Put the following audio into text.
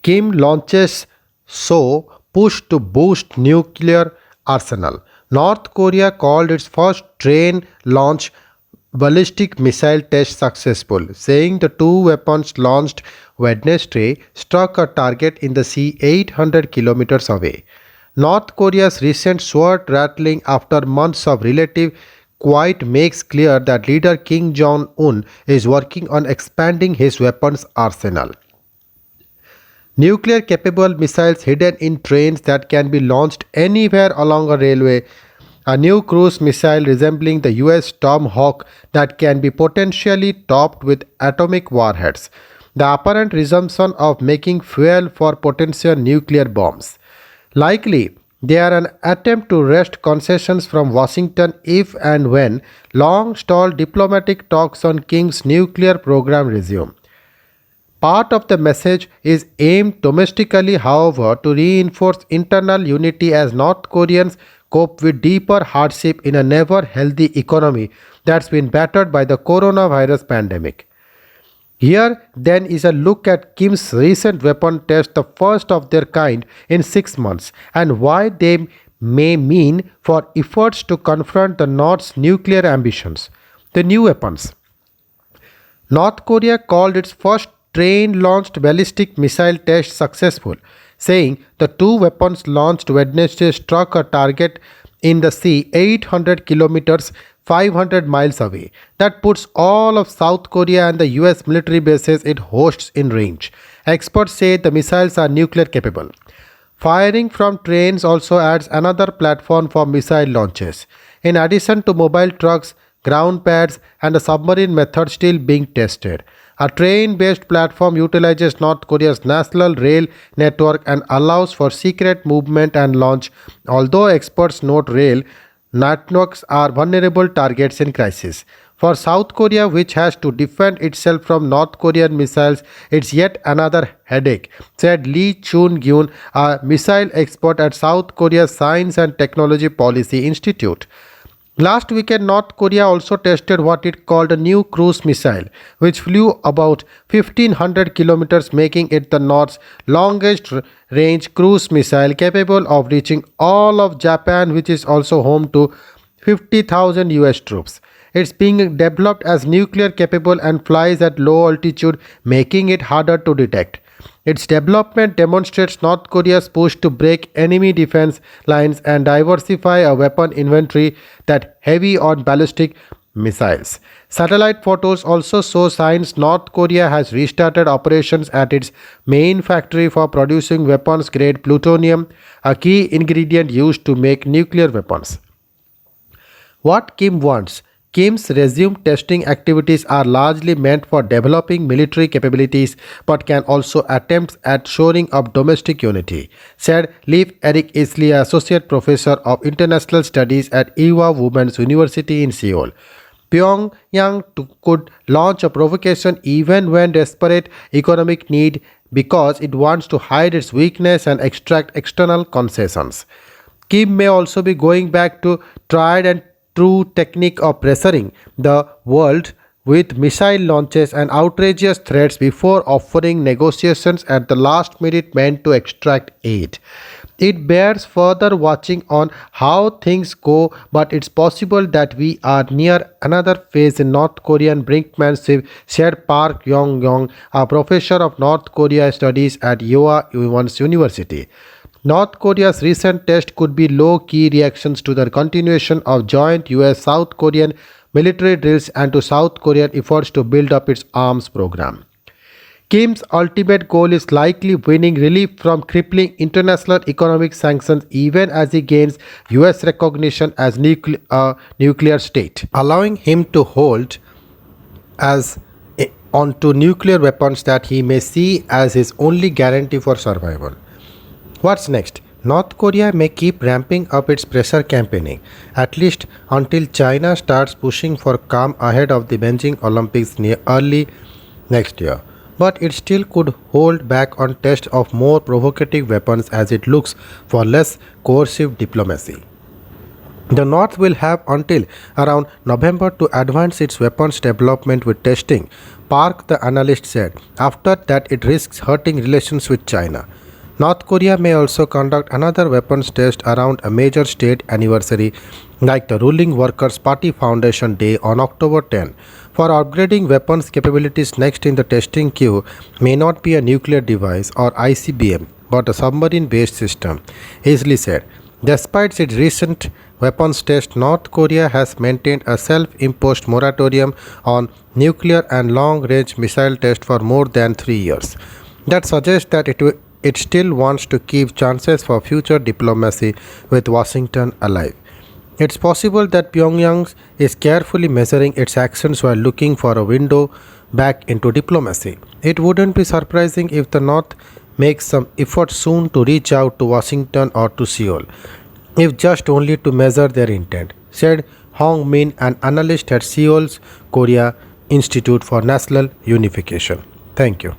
Kim launches so push to boost nuclear arsenal. North Korea called its first train launch ballistic missile test successful, saying the two weapons launched Wednesday struck a target in the sea 800 kilometers away. North Korea's recent sword rattling after months of relative quiet makes clear that leader Kim Jong un is working on expanding his weapons arsenal. Nuclear capable missiles hidden in trains that can be launched anywhere along a railway. A new cruise missile resembling the US Tomahawk that can be potentially topped with atomic warheads. The apparent resumption of making fuel for potential nuclear bombs. Likely, they are an attempt to wrest concessions from Washington if and when long stalled diplomatic talks on King's nuclear program resume. Part of the message is aimed domestically, however, to reinforce internal unity as North Koreans cope with deeper hardship in a never healthy economy that's been battered by the coronavirus pandemic. Here, then, is a look at Kim's recent weapon test, the first of their kind in 6 months, and why they may mean for efforts to confront the North's nuclear ambitions. The new weapons. North Korea called its first train launched ballistic missile test successful, saying the two weapons launched Wednesday struck a target in the sea 800 kilometers 500 miles away. That puts all of South Korea and the US military bases it hosts in range. Experts say the missiles are nuclear capable. Firing from trains also adds another platform for missile launches. In addition to mobile trucks, ground pads, and a submarine method still being tested. A train based platform utilizes North Korea's national rail network and allows for secret movement and launch, although experts note rail networks are vulnerable targets in crisis. For South Korea, which has to defend itself from North Korean missiles, it's yet another headache, said Lee Chun-gyun, a missile expert at South Korea's Science and Technology Policy Institute. Last weekend, North Korea also tested what it called a new cruise missile, which flew about 1500 kilometers, making it the North's longest range cruise missile capable of reaching all of Japan, which is also home to 50,000 US troops. It's being developed as nuclear capable and flies at low altitude, making it harder to detect. Its development demonstrates North Korea's push to break enemy defense lines and diversify a weapon inventory that heavy on ballistic missiles. Satellite photos also show signs North Korea has restarted operations at its main factory for producing weapons grade plutonium, a key ingredient used to make nuclear weapons. What Kim wants. Kim's resumed testing activities are largely meant for developing military capabilities but can also attempt at shoring up domestic unity, said Leif Erik Isley, Associate Professor of International Studies at Ewha Women's University in Seoul. Pyongyang could launch a provocation even when desperate economic need because it wants to hide its weakness and extract external concessions. Kim may also be going back to tried and true technique of pressuring the world with missile launches and outrageous threats before offering negotiations at the last minute meant to extract aid. It bears further watching on how things go, but it's possible that we are near another phase in North Korean brinkmanship, said Park Yong-yong, a professor of North Korea studies at Iowa Women's University. North Korea's recent test could be low-key reactions to the continuation of joint US-South Korean military drills and to South Korean efforts to build up its arms program. Kim's ultimate goal is likely winning relief from crippling international economic sanctions even as he gains US recognition as nuclear state, allowing him to hold as onto nuclear weapons that he may see as his only guarantee for survival. What's next? North Korea may keep ramping up its pressure campaigning, at least until China starts pushing for calm ahead of the Beijing Olympics near early next year. But it still could hold back on tests of more provocative weapons as it looks for less coercive diplomacy. The North will have until around November to advance its weapons development with testing, Park, the analyst said. After that, it risks hurting relations with China. North Korea may also conduct another weapons test around a major state anniversary like the ruling Workers' Party Foundation Day on October 10. For upgrading weapons capabilities next in the testing queue may not be a nuclear device or ICBM but a submarine based system, Easley said. Despite its recent weapons test, North Korea has maintained a self-imposed moratorium on nuclear and long-range missile tests for more than 3 years. That suggests that it still wants to keep chances for future diplomacy with Washington alive. It's possible that Pyongyang is carefully measuring its actions while looking for a window back into diplomacy. It wouldn't be surprising if the North makes some effort soon to reach out to Washington or to Seoul, if just only to measure their intent, said Hong Min, an analyst at Seoul's Korea Institute for National Unification. Thank you.